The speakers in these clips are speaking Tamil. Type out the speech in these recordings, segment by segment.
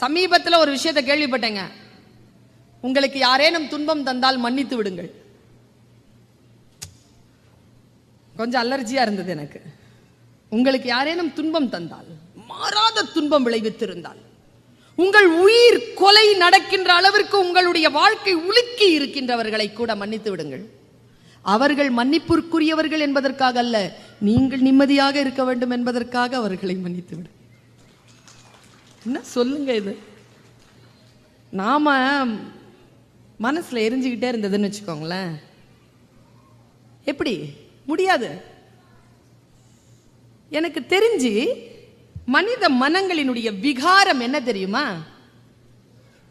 சமீபத்தில் ஒரு விஷயத்தை கேள்விப்பட்டேங்க. உங்களுக்கு யாரேனும் துன்பம் தந்தால் மன்னித்து விடுங்கள். கொஞ்சம் அலர்ஜியா இருந்தது எனக்கு. உங்களுக்கு யாரேனும் துன்பம் தந்தால், மாறாத துன்பம் விளைவித்திருந்தால், உங்கள் உயிர் கொலை நடக்கின்ற அளவிற்கு உங்களுடைய வாழ்க்கை உலுக்கி இருக்கின்றவர்களை கூட மன்னித்து விடுங்கள். அவர்கள் மன்னிப்புக்குரியவர்கள் என்பதற்காக அல்ல, நீங்கள் நிம்மதியாக இருக்க வேண்டும் என்பதற்காக அவர்களை மன்னித்து விடு. என்ன சொல்லுங்க இது? நாம மனசுல எரிஞ்சுக்கிட்டே இருந்ததுன்னு வச்சுக்கோங்களேன், எப்படி முடியாது. எனக்கு தெரிஞ்சு மனித மனங்களினுடைய விகாரம் என்ன தெரியுமா?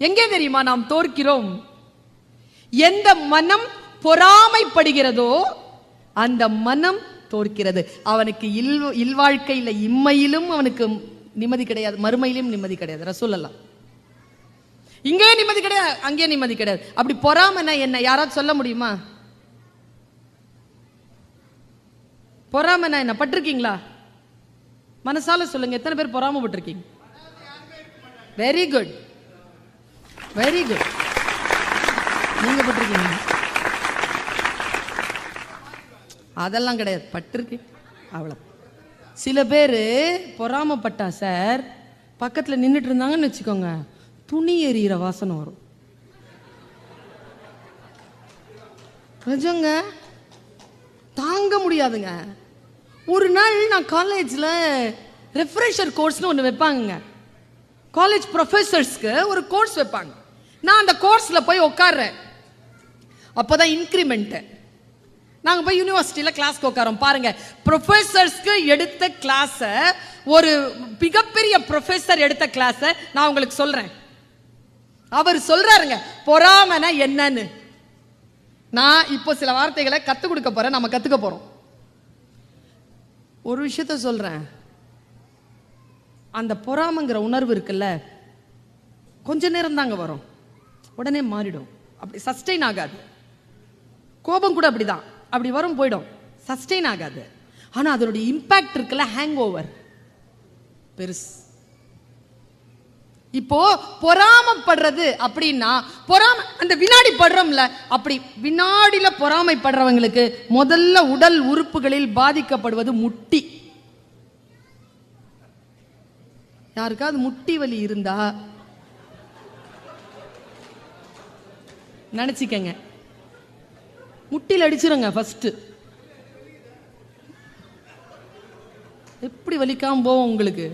எங்கே தெரியுமா நாம் தோற்கிறோம்? எந்த மனம் பொறாமைப்படுகிறதோ அந்த மனம் தோற்கிறது. அவனுக்கு இல்வாழ்க்கையில் இம்மையிலும் அவனுக்கு நிம்மதி கிடையாது, மறுமையிலும் நிம்மதி கிடையாது. ரசூலுல்லாஹ் இங்கே நிம்மதி கிடையாது, அங்கே நிம்மதி கிடையாது. அப்படி பொறாமைனா என்ன? யாராவது சொல்ல முடியுமா? பொறாமைனா என்ன? பட்டிருக்கீங்களா? மனசால சொல்லுங்க, எத்தனை பேர் பொறாமைப்பட்டிருக்கீங்க? Very good, very good. நீங்க பட்டிருக்கீங்க? அதெல்லாம் கிடையாது, பட்டிருக்கு அவ்வளவு. சில பேர் பொறாமப்பட்டா சார், பக்கத்தில் நின்றுட்டு இருந்தாங்கன்னு வச்சுக்கோங்க, துணி எறிகிற வாசனை வரும். நிஜங்க, தாங்க முடியாதுங்க. ஒரு நாள் நான் காலேஜில் ரெஃப்ரெஷர் கோர்ஸ்னு ஒன்று வைப்பாங்க. காலேஜ் ப்ரொஃபஸர்ஸ்க்கு ஒரு கோர்ஸ் வைப்பாங்க. நான் அந்த கோர்ஸில் போய் உட்கார்றேன். அப்போதான் இன்க்ரிமெண்ட்டு. நாங்கள் போய் யூனிவர்சிட்டியில் கிளாஸ்க்கு உட்காரோம். பாருங்க, ப்ரொஃபஸர்ஸ்க்கு எடுத்த கிளாஸை, ஒரு மிகப்பெரிய ப்ரொஃபஸர் எடுத்த கிளாஸை நான் உங்களுக்கு சொல்றேன். அவர் சொல்றாருங்க பொறாமைனா என்னன்னு. நான் இப்போ சில வார்த்தைகளை கற்றுக் கொடுக்க போறேன், நம்ம கற்றுக்க போறோம். ஒரு விஷயத்த சொல்றேன், அந்த பொறாமைங்கிற உணர்வு இருக்குல்ல, கொஞ்ச நேரம் தாங்க வரும், உடனே மாறிடும். அப்படி சஸ்டெயின் ஆகாது. கோபம் கூட அப்படிதான், அப்படி வரும் போயிடும், சஸ்டெயின் ஆகாது. ஆனா அதனுடைய இம்பாக்ட் இருக்குல்ல, ஹேங் ஓவர் பெருசு. இப்போ பொறாமைப்படுறது அப்படின்னா, பொறாமை அந்த வினாடி படுறோம்ல, அப்படி வினாடியில பொறாமைப்படுறவங்களுக்கு முதல்ல உடல் உறுப்புகளில் பாதிக்கப்படுவது முட்டி. யாருக்காவது முட்டி வலி இருந்தா நினைச்சுக்கங்க, முட்டியில் அடிச்சிருங்க ஃபர்ஸ்ட். எப்படி வலிக்காம போவோம் உங்களுக்கு?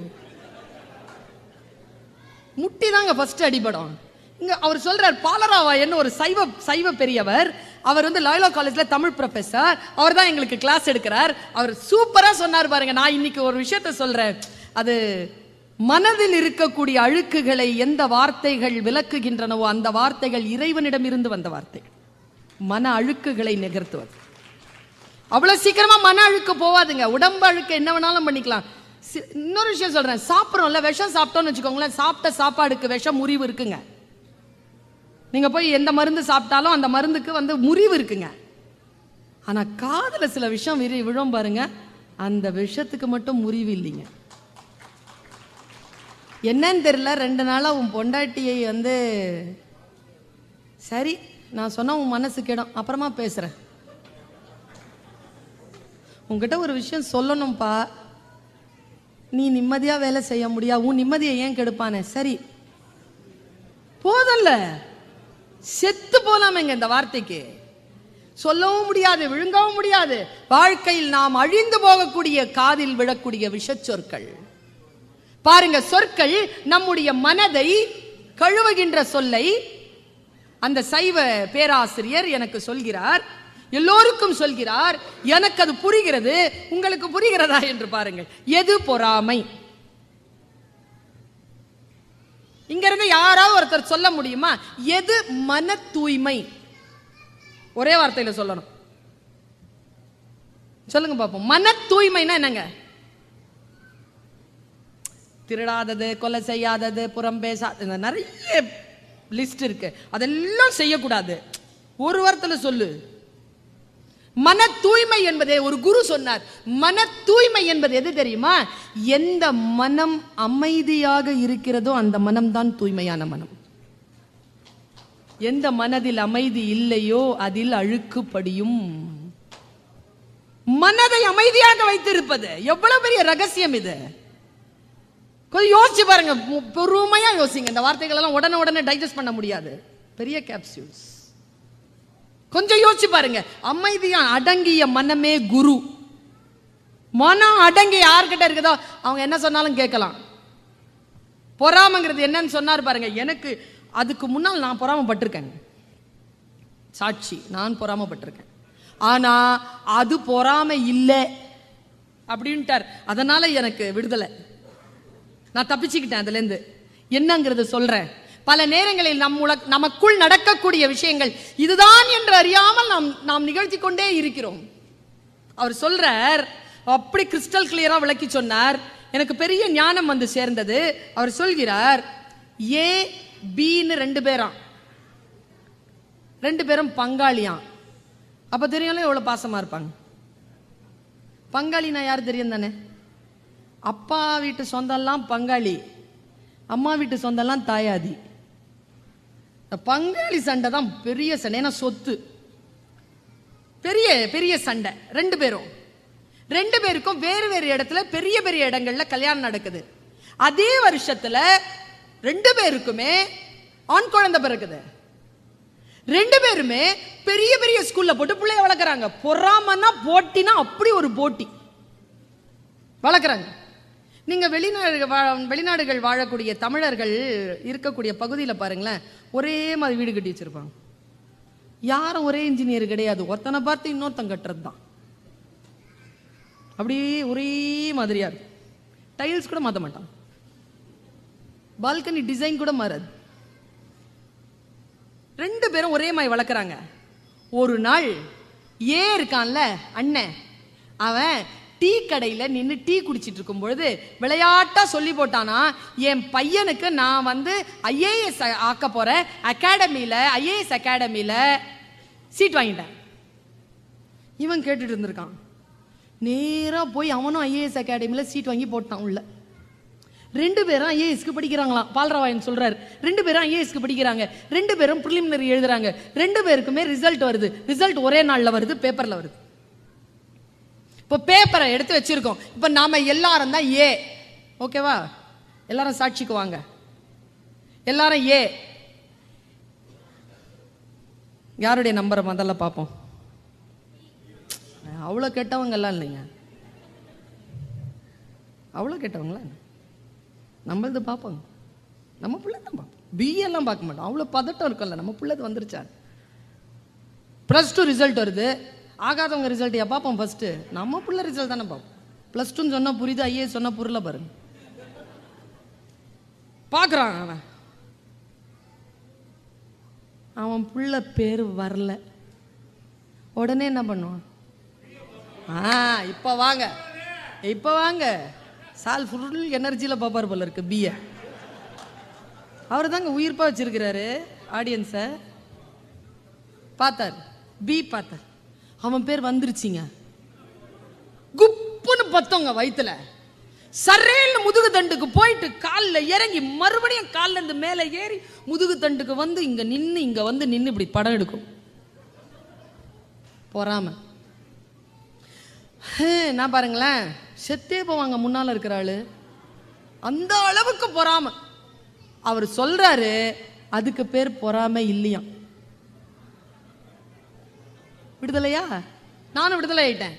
முட்டி தாங்க ஃபர்ஸ்ட் அடிபடும். இங்க அவர் சொல்றார், பாலராவா என்ன ஒரு சைவ பெரியவர். அவர் லாயோலா காலேஜ்ல தமிழ் ப்ரொஃபசர். அவர் தான் எங்களுக்கு கிளாஸ் எடுக்கிறார். அவர் சூப்பரா சொன்னார் பாருங்க. நான் இன்னைக்கு ஒரு விஷயத்த சொல்றேன், அது மனதில் இருக்கக்கூடிய அழுக்குகளை எந்த வார்த்தைகள் விளக்குகின்றனவோ அந்த வார்த்தைகள் இறைவனிடம் இருந்து வந்த வார்த்தைகள். மன அழுக்குகளை நிகழ்த்துவது அவ்வளவு சீக்கிரமா மன அழுக்கு போவாதுங்க. உடம்பு அழுக்கு என்ன வேணாலும் பண்ணிக்கலாம். இன்னொரு விஷயம் சொல்றேன், சாப்பிட்றோம்ல, விஷம் சாப்பிட்டோம்னு வச்சுக்கோங்களேன், சாப்பிட்ட சாப்பாடுக்கு விஷம் முறிவு இருக்குங்க. நீங்க போய் எந்த மருந்து சாப்பிட்டாலும் அந்த மருந்துக்கு முறிவு இருக்குங்க. ஆனா காதுல சில விஷம் விழும் பாருங்க, அந்த விஷத்துக்கு மட்டும் முறிவு இல்லைங்க. என்னன்னு தெரியல, 2 நாளா உன் பொண்டாட்டியை சரி நான் சொன்ன உன் மனசு கேடும், அப்புறமா பேசுறேன். உங்ககிட்ட ஒரு விஷயம் சொல்லணும்பா, நீ நிம்மதியா வேலை செய்ய முடியா, உன் நிம்மதியை ஏன் கெடுப்பானே? சரி போதல்ல, செத்து போலாமேங்க இந்த வார்த்தைக்கு. சொல்லவும் முடியாது, விழுங்கவும் முடியாது. வாழ்க்கையில் நாம் அழிந்து போகக்கூடிய காதில் விழக்கூடிய விஷச்சொற்கள் பாருங்க. சொற்கள் நம்முடைய மனதை கழுவுகின்ற சொல்லை அந்த சைவ பேராசிரியர் எனக்கு சொல்கிறார், எல்லோருக்கும் சொல்கிறார். எனக்கு அது புரிகிறது, உங்களுக்கு புரிகிறதா என்று பாருங்கள். எது பொறாமை? இங்க இருந்து யாராவது ஒருத்தர் சொல்ல முடியுமா? எது மன தூய்மை? ஒரே வார்த்தையில சொல்லணும், சொல்லுங்க பாப்போம். மன தூய்மைனா என்னங்க? திருடாதது, கொலை செய்யாதது, புறம் பேசாதது, நிறைய லிஸ்ட் இருக்கு. அதெல்லாம் செய்யக்கூடாது. ஒரு வார்த்தையில சொல்லு. மன தூய்மை என்பதே ஒரு குரு சொன்னார். மன தூய்மை என்பது எது தெரியுமா? எந்த மனம் அமைதியாக இருக்கிறதோ அந்த மனம்தான் தூய்மையான மனம். எந்த மனதில் அமைதி இல்லையோ அதில் அழுக்கு படியும். மனதை அமைதியாக வைத்திருப்பது எவ்வளவு பெரிய ரகசியம் இது. கொஞ்சம் யோசிச்சு பாருங்க, பொறுமையா யோசிங்க. இந்த வார்த்தைகள் எல்லாம் உடனே டைஜஸ்ட் பண்ண முடியாது, பெரிய கேப்சூல்ஸ். கொஞ்சம் யோசிச்சு பாருங்க. அமைதியா அடங்கிய மனமே குரு. மனம் அடங்கி யார்கிட்ட இருக்குதோ அவங்க என்ன சொன்னாலும் கேட்கலாம். பொறாமைங்கிறது என்னன்னு சொன்னார் பாருங்க. எனக்கு அதுக்கு முன்னால் நான் பொறாமப்பட்டிருக்கேன், சாட்சி, நான் பொறாமப்பட்டிருக்கேன். ஆனா அது பொறாமை இல்லை அப்படின்ட்டார். அதனால எனக்கு விடுதலை, நான் தப்பிச்சுக்கிட்டேன் அதுல இருந்து. என்னங்கிறது சொல்றேன். பல நேரங்களில் நமக்குள் நடக்கக்கூடிய விஷயங்கள் இதுதான் என்று அறியாமல் நாம் நிகழ்த்தி கொண்டே இருக்கிறோம். அவர் சொல்றார், அப்படி கிறிஸ்டல் கிளியரா விளக்கி சொன்னார். எனக்கு பெரிய ஞானம் வந்து சேர்ந்தது. அவர் சொல்கிறார், ஏ பின்னு ரெண்டு பேரும் பங்காளியாம். அப்ப தெரியும்ல எவ்வளவு பாசமா இருப்பாங்க. பங்காளினா யாரு தெரியும் தானே? அப்பா வீட்டு சொந்தம்லாம் பங்காளி, அம்மா வீட்டு சொந்தம்லாம் தாயாதி. பங்காளி சண்டை தான் பெரிய சண்டை. ஏன்னா சொத்து, பெரிய பெரிய சண்டை. ரெண்டு பேருக்கும் வேறு வேறு இடத்துல பெரிய பெரிய இடங்கள்ல கல்யாணம் நடக்குது. அதே வருஷத்துல ரெண்டு பேருக்குமே ஆண் குழந்தை பிறக்குது. ரெண்டு பேருமே பெரிய பெரிய ஸ்கூல்ல போட்டு பிள்ளைய வளர்க்குறாங்க. பொறாமன்னா போட்டினா அப்படி ஒரு போட்டி வளர்க்குறாங்க. நீங்க வெளிநாடுகள் வாழக்கூடிய தமிழர்கள் இருக்கக்கூடிய பகுதியில் பாருங்களேன், ஒரே மாதிரி வீடு கட்டி வச்சிருப்பாங்க. யாரும் ஒரே இன்ஜினியர் கிடையாது. ஒருத்தனை பார்த்து இன்னொருத்தன் கட்டுறது தான். அப்படியே ஒரே மாதிரியா இருக்கும். டைல்ஸ் கூட மாற்ற மாட்டான், பால்கனி டிசைன் கூட மாறாது. ரெண்டு பேரும் ஒரே மாதிரி வளர்க்குறாங்க. ஒரு நாள் ஏ இருக்கான்ல அண்ணன், அவன் டீ கடையில் நின்று டீ குடிச்சிட்டு இருக்கும் பொழுது விளையாட்டா சொல்லி போட்டானா, என் பையனுக்கு நான் வந்து ஐஏஎஸ் ஆக்க போறேன், ஐஏஎஸ் அகாடமியில சீட் வாங்கிட்டேன். இவன் கேட்டுட்டு இருந்திருக்கான். நேரா போய் அவனும் ஐஏஎஸ் அகாடமியில சீட் வாங்கி போட்டான் உள்ள. ரெண்டு பேரும் ஐஏஎஸ்க்கு படிக்கிறாங்களாம். பால்ராவாயன் சொல்றாரு, ரெண்டு பேரும் ஐஏஎஸ்க்கு படிக்கிறாங்க. ரெண்டு பேரும் பிரிலிமினரி எழுதுறாங்க. ரெண்டு பேருக்குமே ரிசல்ட் வருது. ரிசல்ட் ஒரே நாள்ல வருது, பேப்பர்ல வருது. இப்போ பேப்பரை எடுத்து வச்சிருக்கோம். இப்போ நாம எல்லாரும் தான் ஏ, ஓகேவா? எல்லாரும் சாட்சிக்கு வாங்க. எல்லாரும் ஏ. யாருடைய நம்பரை முதல்ல பார்ப்போம். அவ்வளோ கெட்டவங்க எல்லாம் இல்லைங்க, அவ்வளோ கெட்டவங்களா? நம்மளது பார்ப்போங்க. நம்ம பிள்ளை தான் பார்ப்போம். பிஎல்லாம் பார்க்க மாட்டோம், அவ்வளோ பதட்டம் இருக்கும்ல. நம்ம பிள்ளைது வந்துருச்சா? +2 ரிசல்ட் வருது. ஆகாதவங்க ரிசல்ட் பார்ப்போம் ஃபர்ஸ்ட். நம்ம பிள்ளை ரிசல்ட் தானே பார்ப்போம். +2 சொன்னா புரியுது, ஐஏஎஸ் சொன்னா புரியல பாருங்க. பார்க்குறான் அவன் பிள்ளை பேர் வரல. உடனே என்ன பண்ணுவான்? இப்போ வாங்க சால் ஃபுல் எனர்ஜியில் பார்ப்பார் போல இருக்கு. பிஏ அவர் தாங்க உயிர்ப்பா வச்சிருக்கிறாரு. ஆடியன்ஸை பார்த்தார், பி பார்த்தார். அவன் பேர் வந்துருச்சுங்க. குப்புன்னு பத்தவங்க வயிற்றுல. சரேன்னு முதுகு தண்டுக்கு போயிட்டு காலில் இறங்கி மறுபடியும் காலில் இருந்து மேலே ஏறி முதுகு தண்டுக்கு வந்து இங்க நின்று இப்படி படம் எடுக்கும். பொறாம. நான் பாருங்களேன், செத்தே போவாங்க முன்னால இருக்கிற ஆளு. அந்த அளவுக்கு பொறாம. அவர் சொல்றாரு, அதுக்கு பேர் பொறாம இல்லையா? விடுதலையா? நானும் விடுதலை ஆயிட்டேன்.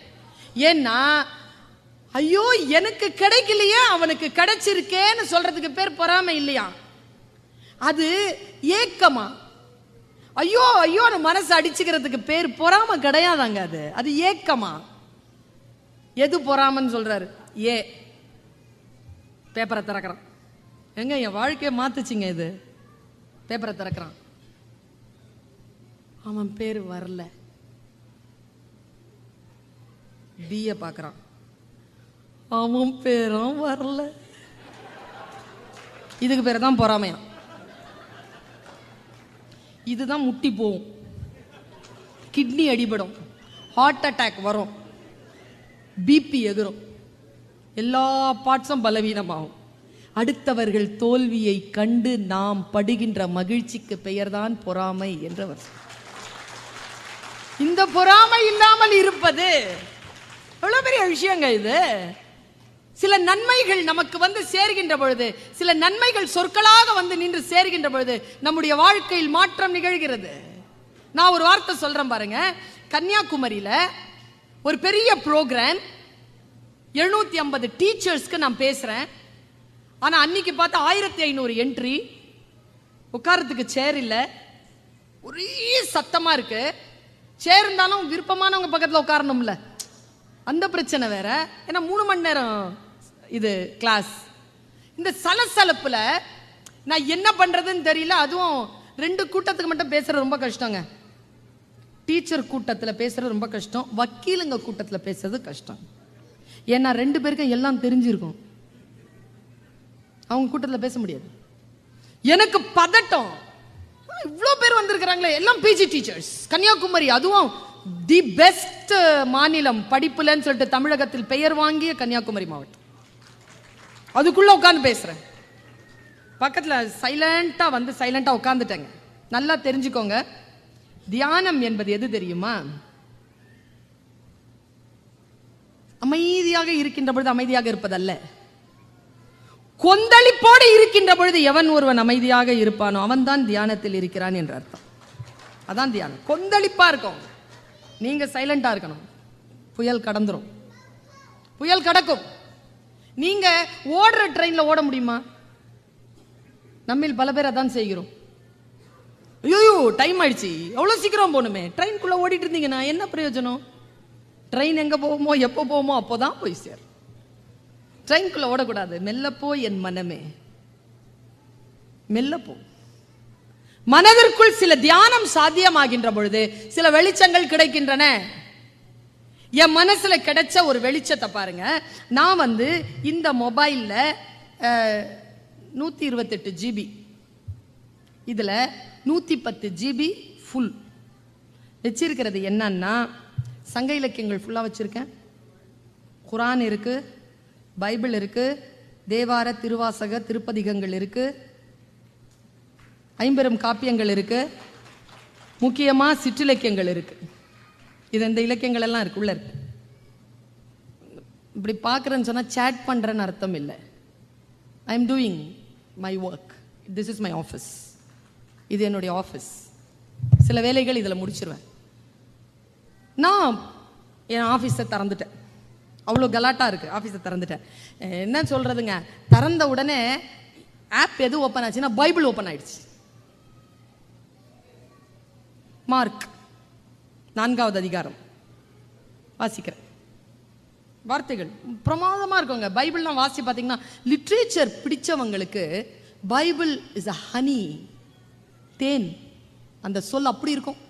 ஏன்னா ஐயோ எனக்கு கிடைக்கலையே அவனுக்கு கிடைச்சிருக்கேன்னு சொல்றதுக்கு பேர் பொறாமை இல்லையா? அது ஏக்கமா? ஐயோ ஐயோ மனசு அடிச்சுக்கிறதுக்கு பேர் பொறாம கிடையாதாங்க. அது ஏக்கமா? எது பொறாமன்னு சொல்றாரு? ஏ. பேப்பரை திறக்கிறான். எங்க என் வாழ்க்கையை மாத்துச்சிங்க இது. பேப்பரை திறக்கிறான், அவன் பேர் வரல. பிஏ பார்க்கறான், அவன் பேரும் வரல. இதுக்கு பேர் தான் பொறாமையா. இதுதான் முட்டி போகும், கிட்னி அடிபடும், ஹார்ட் அட்டாக் வரும், பிபி எகிரும், எல்லா பார்ட்ஸும் பலவீனமாகும். அடுத்தவர்கள் தோல்வியை கண்டு நாம் படுகின்ற மகிழ்ச்சிக்கு பெயர்தான் பொறாமை என்றவர். இந்த பொறாமை இல்லாமல் இருப்பது எவ்வளவு பெரிய விஷயங்க இது. சில நன்மைகள் நமக்கு வந்து சேர்கின்ற பொழுது, சில நன்மைகள் சொற்களாக வந்து நின்று சேர்கின்ற பொழுது நம்முடைய வாழ்க்கையில் மாற்றம் நிகழ்கிறது. நான் ஒரு வார்த்தை சொல்றேன் பாருங்க. கன்னியாகுமரியில ஒரு பெரிய ப்ரோக்ராம், 750 டீச்சர்ஸ்க்கு நான் பேசுறேன். ஆனா அன்னைக்கு பார்த்தா 1500 என்ட்ரி, உட்காரத்துக்கு சேர் இல்ல, ஒரே சத்தமா இருக்கு. சேர் இருந்தாலும் விருப்பமானவங்க பக்கத்துல உட்காரணும்ல, அந்த பிரச்சனை வேற. ஏன்னா 3 மணி நேரம் இது கிளாஸ். இந்த சலசலப்புல நான் என்ன பண்றதுன்னு தெரியல. அதுவும் 2 கூட்டத்துக்கு மட்டும் பேசுறது ரொம்ப கஷ்டங்க. டீச்சர் கூட்டத்தில் பேசுறது ரொம்ப கஷ்டம், வக்கீலுங்க கூட்டத்தில் பேசுறது கஷ்டம். ஏன்னா 2 பேருக்கும் எல்லாம் தெரிஞ்சிருக்கும், அவங்க கூட்டத்தில் பேச முடியாது. எனக்கு பதட்டம், இவ்வளோ பேர் வந்திருக்கிறாங்களே, எல்லாம் பிஜி டீச்சர்ஸ். கன்னியாகுமரி அதுவும் தி பெஸ்ட் மாநிலம் படிப்புலன்னு சொல்லிட்டு தமிழகத்தில் பெயர் வாங்கிய கன்னியாகுமரி மாவட்டம். அதுக்குள்ள உட்காந்து பேசுறேன். பக்கத்துல சைலண்டா வந்து சைலண்டா உட்காந்துட்டேங்க. நல்லா தெரிஞ்சுக்கோங்க, தியானம் என்பது எது தெரியுமா? அமைதியாக இருக்கின்ற பொழுது அமைதியாக இருப்பதல்ல, கொந்தளிப்போடு இருக்கின்ற பொழுது எவன் ஒருவன் அமைதியாக இருப்பானோ அவன் தான் தியானத்தில் இருக்கிறான் என்ற அர்த்தம். அதான் தியானம். கொந்தளிப்பா இருக்கும், நீங்க சைலண்டா இருக்கணும். புயல் கடந்துரும், புயல் கடக்கும். நீங்க ஓடுற ட்ரெயின்ல ஓட முடியுமா? நம்மில் பல பேர் அதான் செய்கிறோம். ஐயோ டைம் ஆயிடுச்சு, எவ்வளவு சீக்கிரம் போகணுமே, ட்ரெயின்குள்ள ஓடிட்டு இருந்தீங்கன்னா என்ன பிரயோஜனம்? ட்ரெயின் எங்க போவோமோ எப்போ போவோமோ அப்போதான் போய் சேர். ட்ரெயின்குள்ள ஓடக்கூடாது. மெல்ல போய் என் மனமே, மெல்ல போ. மனதிற்குள் சில தியானம் சாத்தியமாகின்ற பொழுது சில வெளிச்சங்கள் கிடைக்கின்றன. என் மனசுல கிடைச்ச ஒரு வெளிச்சத்தை பாருங்க. நான் வந்து இந்த மொபைல்ல 128 ஜிபி, இதுல 110 ஜிபி ஃபுல் வச்சிருக்கிறது. என்னன்னா சங்க இலக்கியங்கள் ஃபுல்லா வச்சிருக்கேன், குரான் இருக்கு, பைபிள் இருக்கு, தேவார திருவாசக திருப்பதிகங்கள் இருக்கு, 50 காப்பியங்கள் இருக்கு, முக்கியமா சிற்றிலக்கியங்கள் இருக்கு. இது இந்த இலக்கியங்கள் எல்லாம் இருக்கு, உள்ள இருக்கு. இப்படி பார்க்குறேன்னு சொன்னா சேட் பண்றேன்னு அர்த்தம் இல்லை. I am doing my work, this is my office, இது என்னுடைய ஆஃபீஸ். சில வேலைகள் இதில் முடிச்சிருவேன். நான் என் ஆஃபீஸை திறந்துட்டேன், அவ்வளோ கலாட்டா இருக்கு, ஆஃபீஸை திறந்துட்டேன். என்ன சொல்றதுங்க, திறந்த உடனே ஆப் எது ஓப்பன் ஆச்சுன்னா பைபிள் ஓப்பன் ஆயிடுச்சு. மார்க் 4வது அதிகாரம் வாசிக்கிறேன். வார்த்தைகள் பிரமாதமா இருக்குங்க. பைபிள்லாம் வாசி பார்த்தீங்கன்னா, லிட்ரேச்சர் பிடிச்சவங்களுக்கு பைபிள் இஸ் அ ஹனி, தேன். அந்த சொல் அப்படி இருக்கும்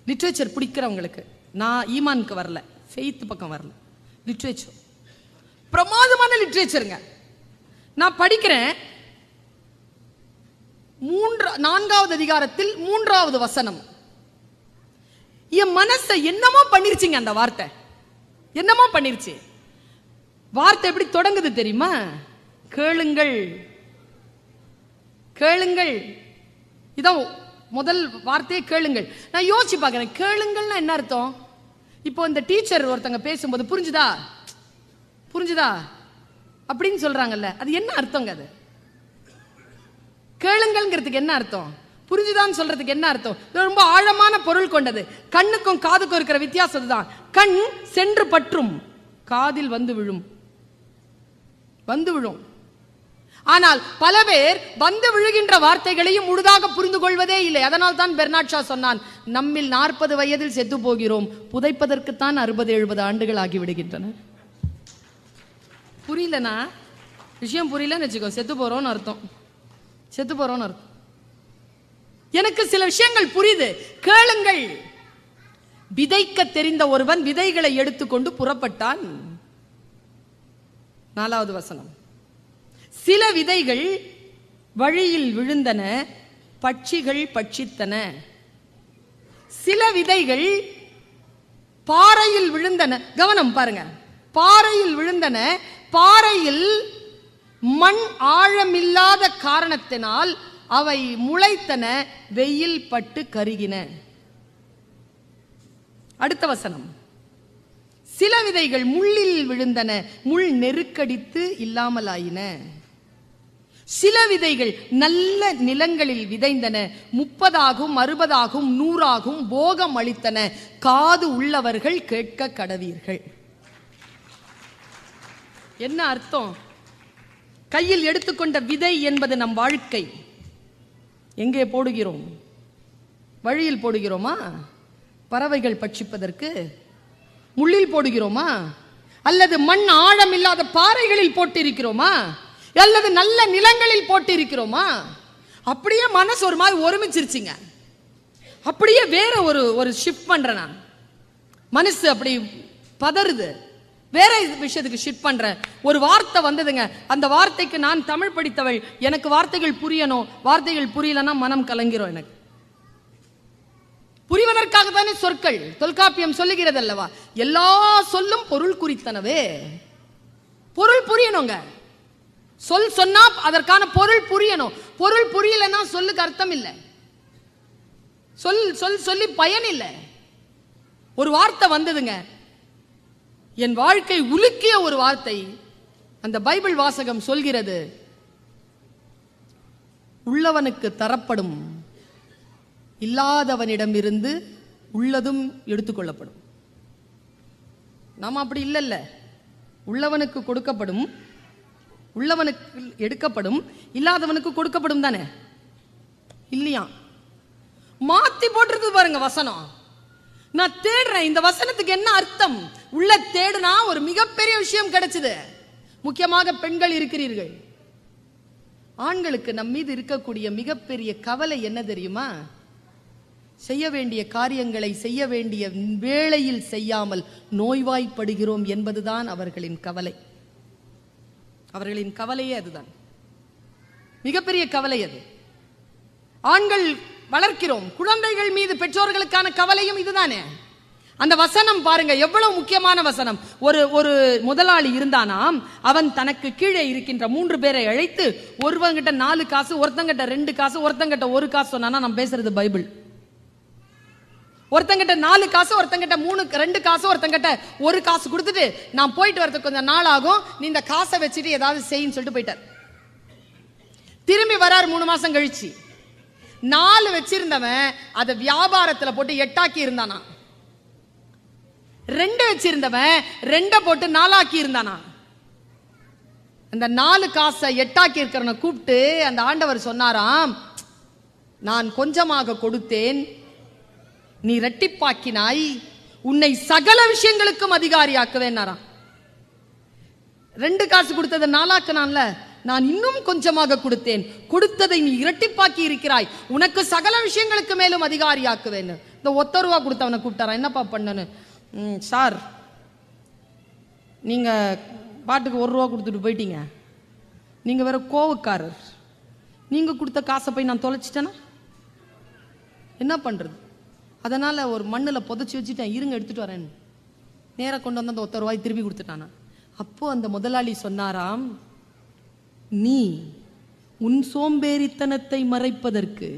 லிட்ரேச்சர் பிடிக்கிறவங்களுக்கு. நான் ஈமானுக்கு வரல, ஃபெய்த் பக்கம் வரல, லிட்ரேச்சர் பிரமாதமான லிட்ரேச்சருங்க. நான் படிக்கிறேன் 4வது அதிகாரத்தில் 3வது வசனம். என் மனசை என்னமோ பண்ணிருச்சுங்க அந்த வார்த்தை, என்னமோ பண்ணிருச்சு. வார்த்தை எப்படி தொடங்குது தெரியுமா? கேளுங்கள், கேளுங்கள். இதான் முதல் வார்த்தையே, கேளுங்கள். நான் யோசிச்சு பார்க்கிறேன், கேளுங்கள்னா என்ன அர்த்தம்? இப்போ இந்த டீச்சர் ஒருத்தங்க பேசும்போது புரிஞ்சுதா புரிஞ்சுதா அப்படின்னு சொல்றாங்கல்ல, அது என்ன அர்த்தங்க? அது கேளுங்கள்ங்கிறதுக்கு என்ன அர்த்தம்? புரிஞ்சுதான்னு சொல்றதுக்கு என்ன அர்த்தம்? ரொம்ப ஆழமான பொருள் கொண்டது. கண்ணுக்கும் காதுக்கும் இருக்கிற வித்தியாசம் தான். கண் சென்று பற்றும், காதில் வந்து விழும், வந்து விழும். ஆனால் பல பேர் வந்து விழுகின்ற வார்த்தைகளையும் முழுதாக புரிந்து கொள்வதே இல்லை. அதனால் தான் பெர்னாட் ஷா சொன்னான், நம்மில் 40 வயதில் செத்து போகிறோம், புதைப்பதற்குத்தான் 60-70 ஆண்டுகள் ஆகிவிடுகின்றன. புரியலனா, விஷயம் புரியலன்னு வச்சுக்கோ, செத்து போறோம்னு அர்த்தம், செத்து போறோம்னு அர்த்தம். எனக்கு சில விஷயங்கள் புரியுது. கேளுங்கள். விதைக்க தெரிந்த ஒருவன் விதைகளை எடுத்துக்கொண்டு புறப்பட்டான். 4வது வசனம். சில விதைகள் வழியில் விழுந்தன, பட்சிகள் பட்சித்தன. சில விதைகள் பாறையில் விழுந்தன. கவனம் பாருங்க, பாறையில் விழுந்தன. பாறையில் மண் ஆழமில்லாத காரணத்தினால் அவை முளைத்தன, வெயில் பட்டு கருகின. அடுத்த வசனம், சில விதைகள் முள்ளில் விழுந்தன, முள் நெருக்கடித்து இல்லாமலாயின. சில விதைகள் நல்ல நிலங்களில் விதைந்தன, 30ஆகும் 60ஆகும் 100ஆகும் போகம் அளித்தன. காது உள்ளவர்கள் கேட்க கடவீர்கள். என்ன அர்த்தம்? கையில் எடுத்துக்கொண்ட விதை என்பது நம் வாழ்க்கை. எங்கே போடுகிறோம்? வழியில் போடுகிறோமா? பறவைகள் பட்சிப்பதற்கு முள்ளில் போடுகிறோமா? அல்லது மண் ஆழம் இல்லாத பாறைகளில் போட்டிருக்கிறோமா? அல்லது நல்ல நிலங்களில் போட்டிருக்கிறோமா? அப்படியே மனசு ஒரு மாதிரி ஒருமிச்சிருச்சுங்க. அப்படியே வேற ஒரு ஷிஃப்ட் பண்றேன் நான். மனசு அப்படி பதறுது, வேற விஷயத்துக்கு ஷிஃப்ட் பண்றேன். ஒரு வார்த்தை வந்ததுங்க, அந்த வார்த்தைக்கு நான் தமிழ் படித்தவள், எனக்கு வார்த்தைகள் புரியணும். வார்த்தைகள் புரியலன்னா மனம் கலங்கிறோம். எனக்கு புரிவதற்காக தானே சொற்கள். தொல்காப்பியம் சொல்லுகிறது அல்லவா, எல்லா சொல்லும் பொருள் குறித்தனவே. பொருள் புரியணுங்க. சொல் சொன்னா அதற்கான பொருள் புரியணும். பொருள் புரியலன்னா சொல்லுக்கு அர்த்தம் இல்லை. சொல்லி பயன் இல்லை. ஒரு வார்த்தை வந்ததுங்க, என் வாழ்க்கை உலுக்கிய ஒரு வார்த்தை. அந்த பைபிள் வாசகம் சொல்கிறது, உள்ளவனுக்கு தரப்படும், இல்லாதவனிடம் இருந்து உள்ளதும் எடுத்துக்கொள்ளப்படும். நாம அப்படி இல்லைல்ல. உள்ளவனுக்கு கொடுக்கப்படும், உள்ளவனுக்கு எடுக்கப்படும், இல்லாதவனுக்கு கொடுக்கப்படும் தானே இல்லையா? மாத்தி போட்டுறது பாருங்க வசனம். நான் தேடுறேன் இந்த வசனத்துக்கு என்ன அர்த்தம். உள்ள தேடுனா ஒரு மிகப்பெரிய விஷயம் கிடைச்சது. முக்கியமாக பெண்கள் இருக்கிறீர்கள். ஆண்களுக்கு நம் மீது இருக்கக்கூடிய மிகப்பெரிய கவலை என்ன தெரியுமா? செய்ய வேண்டிய காரியங்களை செய்ய வேண்டிய வேளையில் செய்யாமல் நோய்வாய்ப்படுகிறோம் என்பதுதான் அவர்களின் கவலை. அவர்களின் கவலையே அதுதான். மிகப்பெரிய கவலை அது. ஆண்கள் வளர்க்கிறோம், குழந்தைகள் மீது பெற்றோர்களுக்கான கவலையும் இதுதானே. அந்த வசனம் பாருங்க, எவ்வளவு முக்கியமான வசனம். ஒரு முதலாளி இருந்தானாம். அவன் தனக்கு கீழே இருக்கின்ற 3 பேரை அழைத்து, ஒருவங்கிட்ட 4 காசு, ஒருத்தங்கிட்ட 2 காசு, ஒருத்தங்கிட்ட 1 காசு சொன்னானா. நான் பேசுறது பைபிள். ஒருத்தங்கிட்ட 4 காசு, ஒருத்தங்கிட்ட 2 காசு, ஒருத்தங்கிட்ட 1 காசு கொடுத்துட்டு, நான் போயிட்டு வரதுக்கு கொஞ்சம் நாள் ஆகும், நீ இந்த காசை வச்சுட்டு ஏதாவது செய்யின்னு சொல்லிட்டு போயிட்டார். திரும்பி வரார் 3 மாசம் கழிச்சு. 4 வச்சிருந்தவன் அதை வியாபாரத்துல போட்டு 8 ஆக்கி இருந்தானா. 2 வச்சிருந்தவன் 2 போட்டு 4 ஆக்கி இருந்தானா. அந்த 4 காசை 8 ஆக்கி இருக்கிறவனை கூப்பிட்டு அந்த ஆண்டவர் சொன்னாராம், நான் கொஞ்சமாக கொடுத்தேன், நீ இரட்டிப்பாக்கினாய், உன்னை சகல விஷயங்களுக்கும் அதிகாரியாக்குவேன்னாராம். 2 காசு கொடுத்ததை 4 ஆக்குனான்ல, நான் இன்னும் கொஞ்சமாக கொடுத்தேன், கொடுத்ததை நீ இரட்டிப்பாக்கி இருக்கிறாய், உனக்கு சகல விஷயங்களுக்கு மேலும் அதிகாரியாக்குவேன். இந்த 1 ரூபா கொடுத்தவனை கூப்பிட்டாரா, என்னப்பா பண்ணனு? சார், நீங்க பாட்டுக்கு 1 ரூபா கொடுத்துட்டு போயிட்டீங்க, நீங்க வேற கோவக்காரர், நீங்க கொடுத்த காசை போய் நான் தொலைச்சிட்டேன்னா என்ன பண்றது? அதனால ஒரு மண்ணில் புதைச்சி வச்சுட்டேன், இருங்க எடுத்துட்டு வரேன். நேராக கொண்டு வந்து அந்த 1 ரூபாய் திருப்பி கொடுத்துட்டானா. அப்போ அந்த முதலாளி சொன்னாராம், நீ உன் சோம்பேறித்தனத்தை மறைப்பதற்கு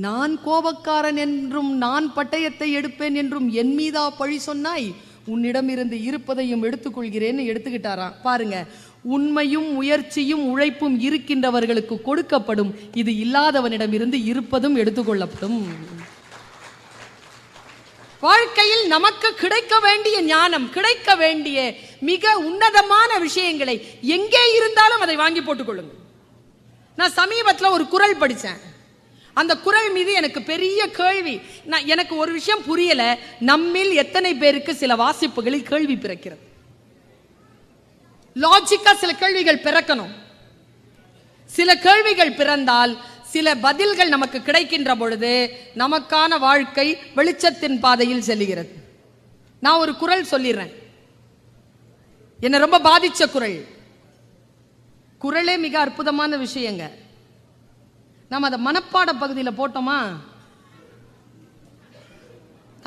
நான் கோபக்காரன் என்றும் நான் பட்டயத்தை எடுப்பேன் என்றும் என் மீதா பழி சொன்னாய், உன்னிடமிருந்து இருப்பதையும் எடுத்துக்கொள்கிறேன்னு எடுத்துக்கிட்டாராம். பாருங்க, உண்மையும் முயற்சியும் உழைப்பும் இருக்கின்றவர்களுக்கு கொடுக்கப்படும், இது இல்லாதவனிடம் இருந்து இருப்பதும் எடுத்துக்கொள்ளப்படும். வாழ்க்கையில் நமக்கு கிடைக்க வேண்டிய ஞானம், கிடைக்க வேண்டிய மிக உன்னதமான விஷயங்களை எங்கே இருந்தாலும் அதை வாங்கி போட்டுக் கொள்ளுங்க. நான் சமீபத்தில் ஒரு குறள் படித்தேன். அந்த குறள் மீது எனக்கு பெரிய கேள்வி. எனக்கு ஒரு விஷயம் புரியல, நம்மில் எத்தனை பேருக்கு சில வாசிப்புகளில் கேள்வி பிறக்கிறது. லாஜிக்கா சில கேள்விகள் பிறக்கணும். சில கேள்விகள் பிறந்தால் சில பதில்கள் நமக்கு கிடைக்கின்ற பொழுது நமக்கான வாழ்க்கை வெளிச்சத்தின் பாதையில் செல்கிறது. நான் ஒரு குறள் சொல்லிடுறேன், என்ன ரொம்ப பாதிச்ச குறள். குறளே மிக அற்புதமான விஷயங்க. நம்ம அதை மனப்பாட பகுதியில் போட்டோமா,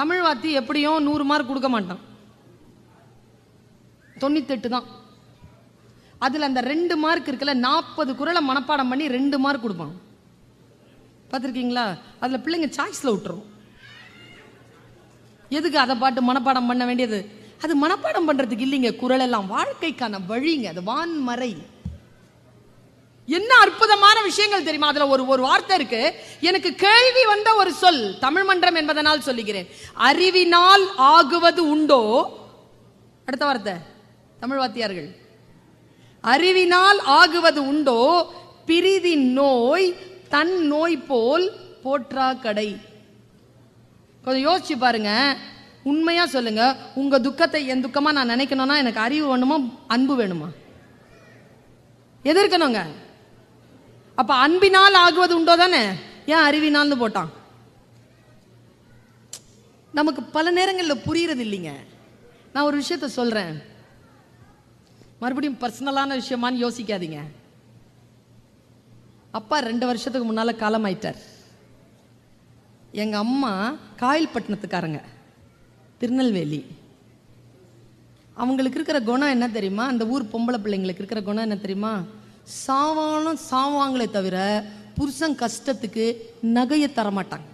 தமிழ் வாத்தி எப்படியும் 100 மார்க் கொடுக்க மாட்டான், 98 தான். அதுல அந்த 2 மார்க் இருக்குல்ல, 40 குறளை மனப்பாடம் பண்ணி 2 மார்க் கொடுப்பான். பார்த்துருக்கீங்களா? அதுல பிள்ளைங்க சாய்ஸ்ல விட்டுரும். எதுக்கு அதை பாட்டு மனப்பாடம் பண்ண வேண்டியது? அது மனப்பாடம் பண்றதுக்கு இல்லைங்க, குறள் எல்லாம் வாழ்க்கைக்கான வழிங்க. அது வான்மறை. என்ன அற்புதமான விஷயங்கள் தெரியுமா? அதுல ஒரு வார்த்தை இருக்கு, எனக்கு கேள்வி வந்த ஒரு சொல், தமிழ் மன்றம் என்பதனால் சொல்லுகிறேன். அறிவினால் ஆகுவது உண்டோ? அடுத்த வார்த்தை தமிழ் வாத்தியார்கள், அறிவினால் ஆகுவது உண்டோ, பிரிதி நோய் தன் நோய் போல் போற்றா கடை. கொஞ்சம் யோசிச்சு பாருங்க, உண்மையா சொல்லுங்க, உங்க துக்கத்தை என் துக்கமா நான் நினைக்கணும்னா எனக்கு அறிவு வேணுமா, அன்பு வேணுமா? எது இருக்கணுங்க? அப்ப அன்பினால் ஆகுவது உண்டோ தானே, ஏன் அறிவினால்னு போட்டான்? நமக்கு பல நேரங்களில் புரியறது இல்லைங்க. நான் ஒரு விஷயத்த சொல்றேன், மறுபடியும் பர்சனலான விஷயமான்னு யோசிக்காதீங்க. அப்பா 2 வருஷத்துக்கு முன்னால காலம் ஆயிட்டார். எங்க அம்மா காயல்பட்டினத்துக்காரங்க, திருநெல்வேலி. அவங்களுக்கு இருக்கிற குணம் என்ன தெரியுமா? அந்த ஊர் பொம்பளை பிள்ளைங்களுக்கு இருக்கிற குணம் என்ன தெரியுமா? சாவானும் சாவாங்களே தவிர புருஷன் கஷ்டத்துக்கு நகையை தரமாட்டாங்க.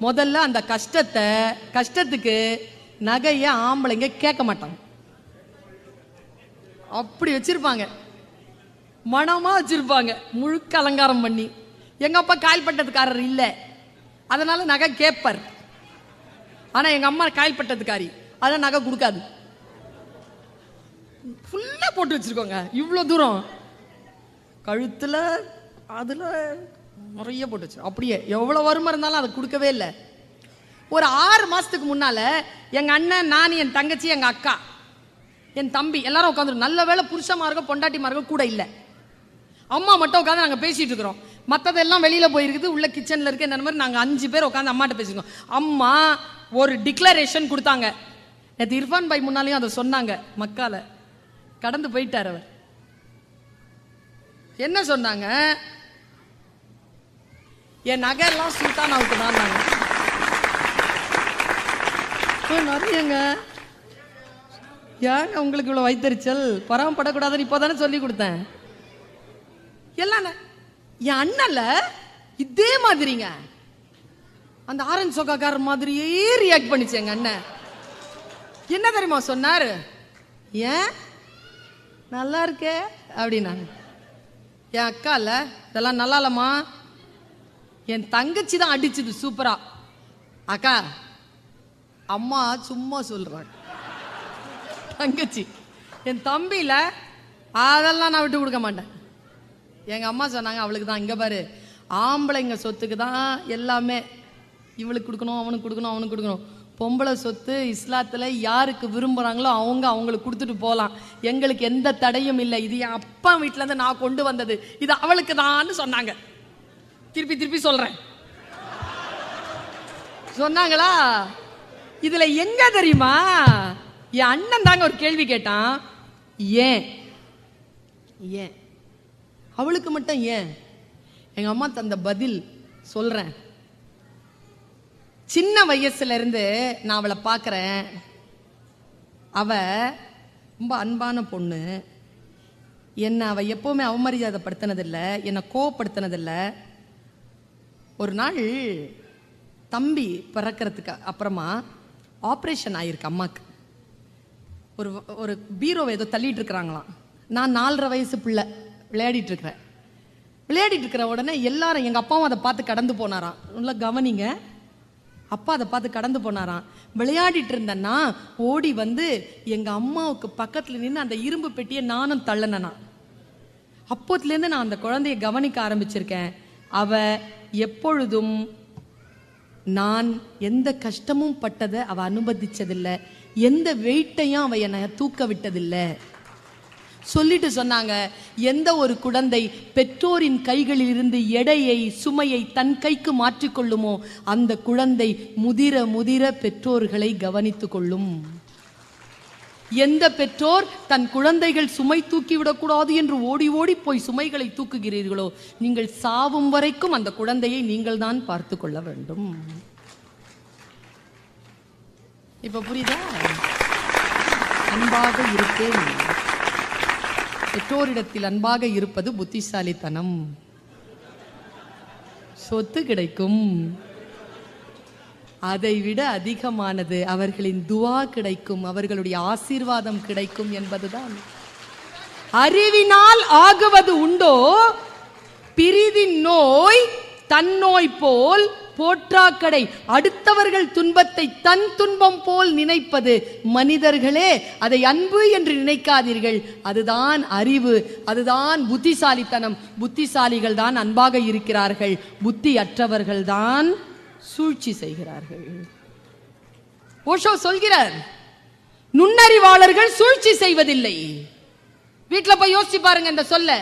முதல்ல அந்த கஷ்டத்துக்கு நகைய ஆம்பளைங்க கேட்க மாட்டாங்க, அப்படி வச்சிருப்பாங்க, மனமா வச்சிருப்பாங்க, முழுக்க அலங்காரம் பண்ணி. எங்க அப்பா காயல்பட்டத்துக்காரர் இல்ல, அதனால நகை கேட்பார். ஆனா எங்க அம்மா காயல்பட்டத்துக்காரி, அதெல்லாம் நகை கொடுக்காது, ஃபுல்லா போட்டு வச்சிருக்கோங்க. இவ்வளவு தூரம் கழுத்துல அதுல நிறைய போட்டு வச்சிருக்கோம். அப்படியே எவ்வளவு வறுமை இருந்தாலும் அதை கொடுக்கவே இல்லை. ஒரு 6 மாசத்துக்கு முன்னால எங்க அண்ணன், நான், என் தங்கச்சி, எங்க அக்கா, என் தம்பி எல்லாரும் உட்காந்துருக்கோம். நல்ல வேளை புருஷமார்கோ பொண்டாட்டிமார்கோ கூட இல்லை, அம்மா மட்டும் உட்காந்து நாங்கள் பேசிட்டு இருக்கிறோம். மற்றதெல்லாம் வெளியில போயிருக்குது, உள்ள கிச்சன்ல இருக்கு. என்ன மாதிரி நாங்கள் 5 பேர் உட்காந்து அம்மாட்ட பேசிக்கோம். அம்மா ஒரு டிக்ளரேஷன் கொடுத்தாங்க. நேற்று இர்ஃபான் பாய் முன்னாலையும் அதை சொன்னாங்க. மக்கால கடந்து போயிட்டார் அவர். என்ன சொன்னாங்க? என் நகையெல்லாம் சுல்தானாவுக்கு தான். நிறையங்க, ஏங்க உங்களுக்கு இவ்வளவு வைத்தறிச்சல்? பராமப்படக்கூடாதுன்னு இப்போதானே சொல்லி கொடுத்தேன். எல்லாம் என் அண்ணல இதே மாதிரிங்க, அந்த ஆரஞ்சு சொக்காக்காரர் மாதிரியே ரியாக்ட் பண்ணிச்சு எங்க அண்ணன். என்ன தெரியுமா சொன்னாரு? ஏன் நல்லா இருக்கே அப்படின்னாங்க. என் அக்கா இல்ல, இதெல்லாம் நல்லா இல்லம்மா, என் தங்கச்சி தான் அடிச்சுது சூப்பரா. அக்கா அம்மா சும்மா சொல்றாங்க, தங்கச்சி. என் தம்பியில அதெல்லாம் நான் விட்டு கொடுக்க மாட்டேன். எங்க அம்மா சொன்னாங்க, அவளுக்கு தான் இங்க பாரு, ஆம்பளைங்க சொத்துக்கு தான் எல்லாமே, இவளுக்கு கொடுக்கணும், அவனுக்கு கொடுக்கணும், அவனுக்கு கொடுக்கணும். பொம்பளை சொத்து இஸ்லாத்துல யாருக்கு விரும்புறாங்களோ அவங்க அவங்களுக்கு கொடுத்துட்டு போகலாம், எங்களுக்கு எந்த தடையும் இல்லை. இது என் அப்பா வீட்டுல இருந்து நான் கொண்டு வந்தது, இது அவளுக்கு தான் சொன்னாங்க. திருப்பி திருப்பி சொல்றேன், சொன்னாங்களா? இதுல எங்க தெரியுமா, என் அண்ணன் தாங்க ஒரு கேள்வி கேட்டான், ஏன் ஏன் அவளுக்கு மட்டும் ஏன்? எங்க அம்மா தந்த பதில் சொல்றேன். சின்ன வயசுல இருந்து நான் அவளை பார்க்கறேன். அவ ரொம்ப அன்பான பொண்ணு. என்னை அவ எப்பவுமே அவமரியாதைப்படுத்தினதில்லை, என்னை கோவப்படுத்தினதில்லை. ஒரு நாள் தம்பி பிறக்கிறதுக்கு அப்புறமா ஆப்ரேஷன் ஆயிருக்கு அம்மாக்கு. ஒரு பீரோவை ஏதோ தள்ளிட்டு இருக்கிறாங்களாம். நான் 4.5 வயசு பிள்ளை விளையாடிட்டு இருக்கிறேன். விளையாடிட்டு இருக்கிற உடனே எல்லாரும், எங்க அப்பாவும் அதை பார்த்து கடந்து போனாராம். நல்லா கவனிங்க, அப்பா அதை பார்த்து கடந்து போனாராம். விளையாடிட்டு இருந்தேன்னா ஓடி வந்து எங்க அம்மாவுக்கு பக்கத்துல நின்று அந்த இரும்பு பெட்டியை நானும் தள்ளனா. அப்போத்துலேருந்து நான் அந்த குழந்தைய கவனிக்க ஆரம்பிச்சிருக்கேன். அவ எப்பொழுதும் நான் எந்த கஷ்டமும் பட்டதை அவ அனுமதிச்சதில்லை, எந்த வெயிட்டையும் அவ என்னை தூக்க விட்டதில்லை. சொல்லிட்டு சொன்னாங்க, எந்த ஒரு குழந்தை பெற்றோரின் கைகளில் இருந்து எடையை சுமையை தன் கைக்கு மாற்றிக்கொள்ளுமோ அந்த குழந்தை முதிர முதிர பெற்றோர்களை கவனித்து கொள்ளும். எந்த பெற்றோர் தன் குழந்தைகள் சுமை தூக்கிவிடக்கூடாது என்று ஓடி ஓடி போய் சுமைகளை தூக்குகிறீர்களோ, நீங்கள் சாவும் வரைக்கும் அந்த குழந்தையை நீங்கள் தான் பார்த்து கொள்ள வேண்டும். இப்ப புரியுதா? அன்பாக இருப்பேன். பெற்றோரிடத்தில் அன்பாக இருப்பது புத்திசாலித்தனம். சொத்து கிடைக்கும். அதை விட அதிகமானது அவர்களின் துவா கிடைக்கும், அவர்களுடைய ஆசீர்வாதம் கிடைக்கும் என்பதுதான். அறிவினால் ஆகுவது உண்டோ பிரிதின் நோய் தன்னோய் போல் போற்றாக்கடை. அடுத்தவர்கள் துன்பத்தை தன் துன்பம் போல் நினைப்பது. மனிதர்களே, அதை அன்பு என்று நினைக்காதீர்கள். அதுதான் அறிவு, அதுதான் புத்திசாலித்தனம். புத்திசாலிகள் தான் அன்பாக இருக்கிறார்கள், புத்தி அற்றவர்கள் தான் சூழ்ச்சி செய்கிறார்கள். ஓஷோ சொல்கிறார், நுண்ணறிவாளர்கள் சூழ்ச்சி செய்வதில்லை. வீட்டில் போய் யோசிச்சு பாருங்க இந்த சொல்ல.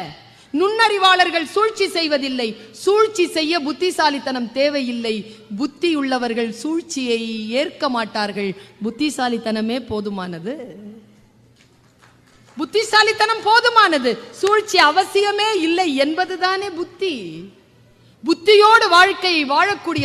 நுண்ணறிவாளர்கள் சூழ்ச்சி செய்வதில்லை. சூழ்ச்சி செய்ய புத்திசாலித்தனம் தேவையில்லை. புத்தி உள்ளவர்கள் சூழ்ச்சியை ஏற்க மாட்டார்கள். புத்திசாலித்தனமே போதுமானது. புத்திசாலித்தனம் போதுமானது. சூழ்ச்சி அவசியமே இல்லை என்பதுதானே புத்தி. புத்தியோடு வாழ்க்கையை வாழக்கூடிய